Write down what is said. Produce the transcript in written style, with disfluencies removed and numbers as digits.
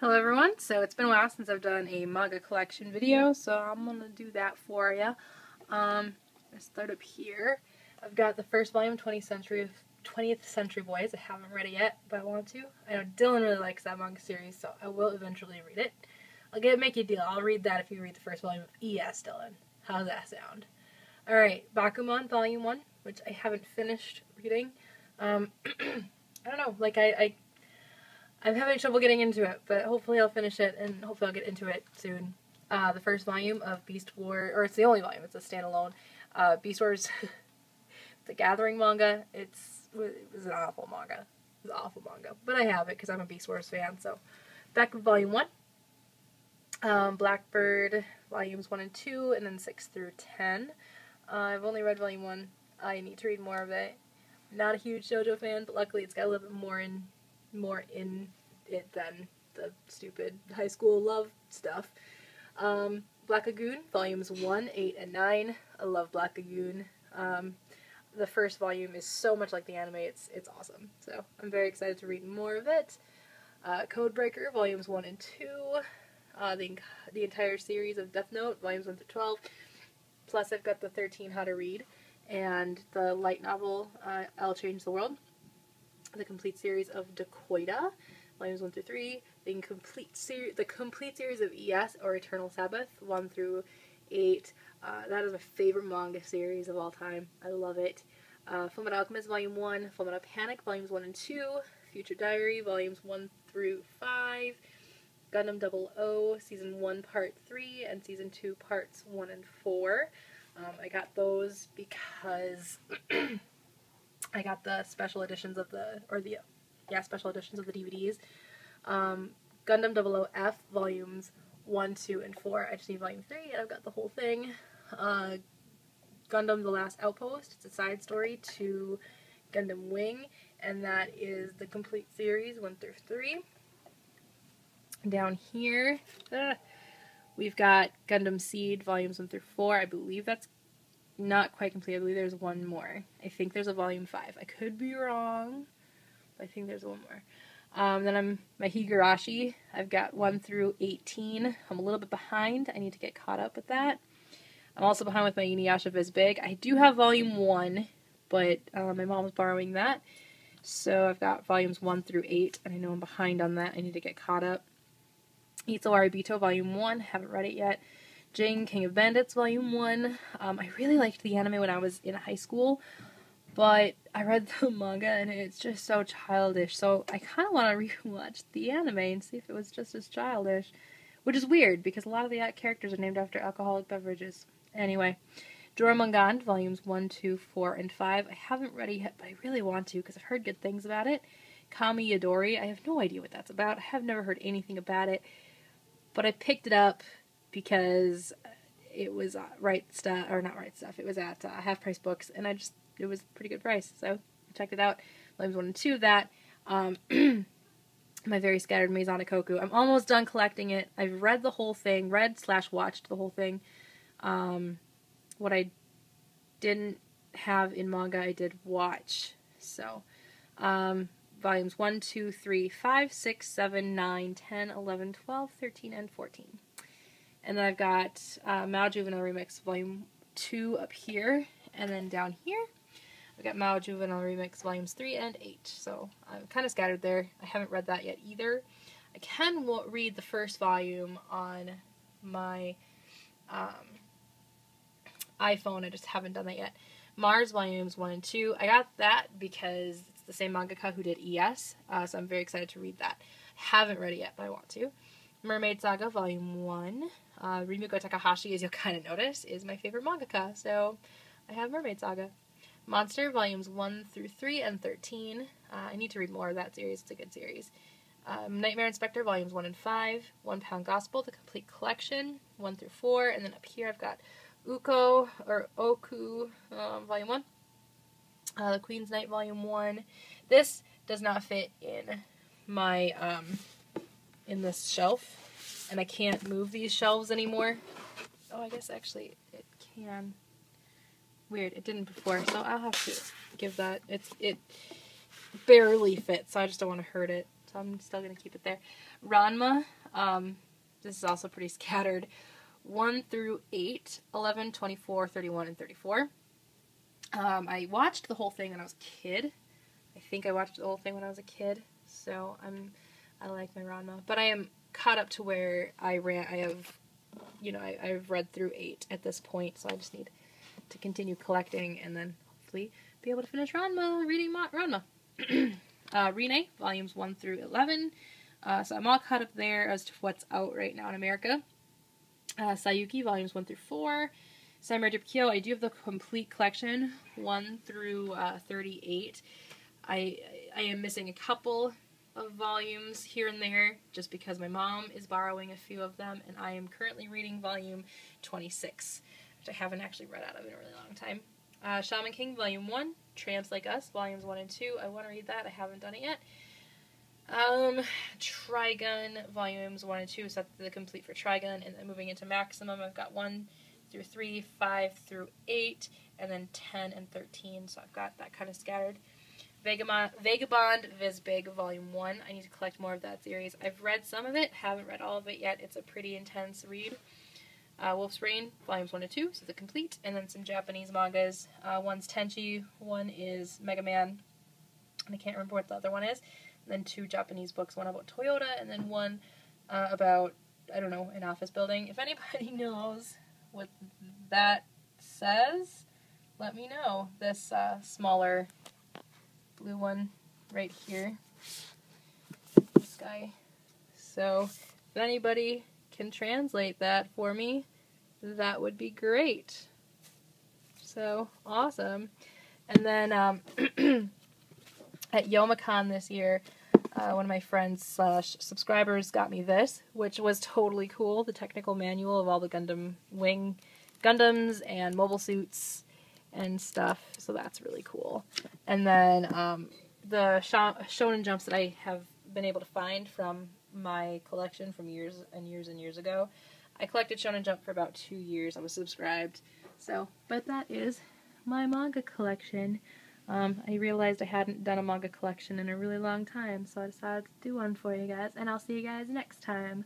Hello everyone, so it's been a while since I've done a manga collection video, so I'm going to do that for you. I'm going to start up here. I've got the first volume, 20th Century Boys. I haven't read it yet, but I want to. I know Dylan really likes that manga series, so I will eventually read it. Make you a deal. I'll read that if you read the first volume of ES, Dylan. How's that sound? Alright, Bakuman Volume 1, which I haven't finished reading. I don't know, I'm having trouble getting into it, but hopefully I'll finish it, and hopefully I'll get into it soon. The first volume of Beast Wars, or it's the only volume, it's a standalone. Beast Wars, the Gathering manga, it was an awful manga. It was an awful manga. But I have it because I'm a Beast Wars fan, so. Back with Volume 1. Blackbird, Volumes 1 and 2, and then 6 through 10. I've only read Volume 1. I need to read more of it. Not a huge JoJo fan, but luckily it's got a little bit more in it than the stupid high school love stuff. Black Lagoon, Volumes 1, 8, and 9. I love Black Lagoon. The first volume is so much like the anime, it's awesome. So I'm very excited to read more of it. Codebreaker, Volumes 1 and 2. The entire series of Death Note, Volumes 1 through 12. Plus I've got the 13 How to Read, and the light novel, I'll Change the World. The complete series of Dakoita, Volumes 1 through 3, the complete series of ES, or Eternal Sabbath, 1 through 8. That is my favorite manga series of all time. I love it. Fullmetal Alchemist, Volume 1, Fullmetal Panic, Volumes 1 and 2, Future Diary, Volumes 1 through 5, Gundam 00, Season 1, Part 3, and Season 2, Parts 1 and 4. I got those because I got the special editions of the DVDs. Gundam 00F, Volumes 1, 2, and 4. I just need Volume 3, and I've got the whole thing. Gundam The Last Outpost. It's a side story to Gundam Wing, and that is the complete series, 1 through 3. Down here, we've got Gundam Seed, Volumes 1 through 4. I believe that's not quite complete. I believe there's one more. I think there's a Volume 5. I could be wrong, but I think there's one more. Then my Higurashi. I've got 1 through 18. I'm a little bit behind. I need to get caught up with that. I'm also behind with my Inuyasha Viz Big. I do have Volume 1, but my mom's borrowing that. So I've got Volumes 1 through 8, and I know I'm behind on that. I need to get caught up. Itsuwari Bito, Volume 1. Haven't read it yet. Jing, King of Bandits, Volume 1. I really liked the anime when I was in high school, but I read the manga and it's just so childish, so I kind of want to rewatch the anime and see if it was just as childish, which is weird because a lot of the characters are named after alcoholic beverages. Anyway, Jormungand, Volumes 1, 2, 4, and 5. I haven't read it yet, but I really want to because I've heard good things about it. Kami Yadori, I have no idea what that's about. I have never heard anything about it, but I picked it up because it was not right stuff. It was at Half Price Books, and it was a pretty good price, so I checked it out. Volumes 1 and 2 of that. My Very Scattered Maison Koku. I'm almost done collecting it. I've read the whole thing, watched the whole thing. What I didn't have in manga, I did watch. So, Volumes 1, 2, 3, 5, 6, 7, 9, 10, 11, 12, 13, and 14. And then I've got Mao Juvenile Remix Volume 2 up here. And then down here, I've got Mao Juvenile Remix Volumes 3 and 8. So I'm kind of scattered there. I haven't read that yet either. I can read the first volume on my iPhone. I just haven't done that yet. Mars Volumes 1 and 2. I got that because it's the same mangaka who did ES. So I'm very excited to read that. Haven't read it yet, but I want to. Mermaid Saga Volume 1. Rimiko Takahashi, as you'll kind of notice, is my favorite mangaka, so I have Mermaid Saga. Monster, Volumes 1 through 3 and 13. I need to read more of that series. It's a good series. Nightmare Inspector, Volumes 1 and 5. 1 Pound Gospel, the complete collection, 1 through 4. And then up here I've got Oku, Volume 1. The Queen's Knight, Volume 1. This does not fit in my, in this shelf. And I can't move these shelves anymore. Oh, I guess actually it can. Weird, it didn't before, so I'll have to give that. It barely fits, so I just don't want to hurt it. so I'm still going to keep it there. Ranma, this is also pretty scattered. 1 through 8, 11, 24, 31, and 34. I watched the whole thing when I was a kid. I think I watched the whole thing when I was a kid, so I like my Ranma. But I am caught up to where I've read through 8 at this point, so I just need to continue collecting and then hopefully be able to finish reading Ranma. Rine, volumes 1 through 11. So I'm all caught up there as to what's out right now in America. Sayuki, volumes 1 through 4. Samurai Kyo, I do have the complete collection, 1 through 38. I am missing a couple of volumes here and there, just because my mom is borrowing a few of them, and I am currently reading volume 26, which I haven't actually read out of in a really long time. Shaman King, volume 1, Tramps Like Us, volumes 1 and 2. I want to read that. I haven't done it yet. Trigun, volumes 1 and 2, so that's the complete for Trigun, and then moving into Maximum, I've got 1 through 3, 5 through 8, and then 10 and 13, so I've got that kind of scattered. Vagabond Visbig, volume 1, I need to collect more of that series. I've read some of it, haven't read all of it yet. It's a pretty intense read. Wolf's Rain, volumes 1 and 2, so the complete, and then some Japanese mangas. One's Tenchi, one is Mega Man, and I can't remember what the other one is. And then 2 Japanese books, one about Toyota, and then one about, I don't know, an office building. If anybody knows what that says, let me know. This smaller blue one right here. This guy. So, if anybody can translate that for me, that would be great. So, awesome. And then, at Youmacon this year, one of my friends / subscribers got me this, which was totally cool. The technical manual of all the Gundams and mobile suits and stuff. So that's really cool. And then the Shonen Jumps that I have been able to find from my collection from years and years and years ago. I collected Shonen Jump for about 2 years. I was subscribed. So, but that is my manga collection. I realized I hadn't done a manga collection in a really long time, so I decided to do one for you guys, and I'll see you guys next time.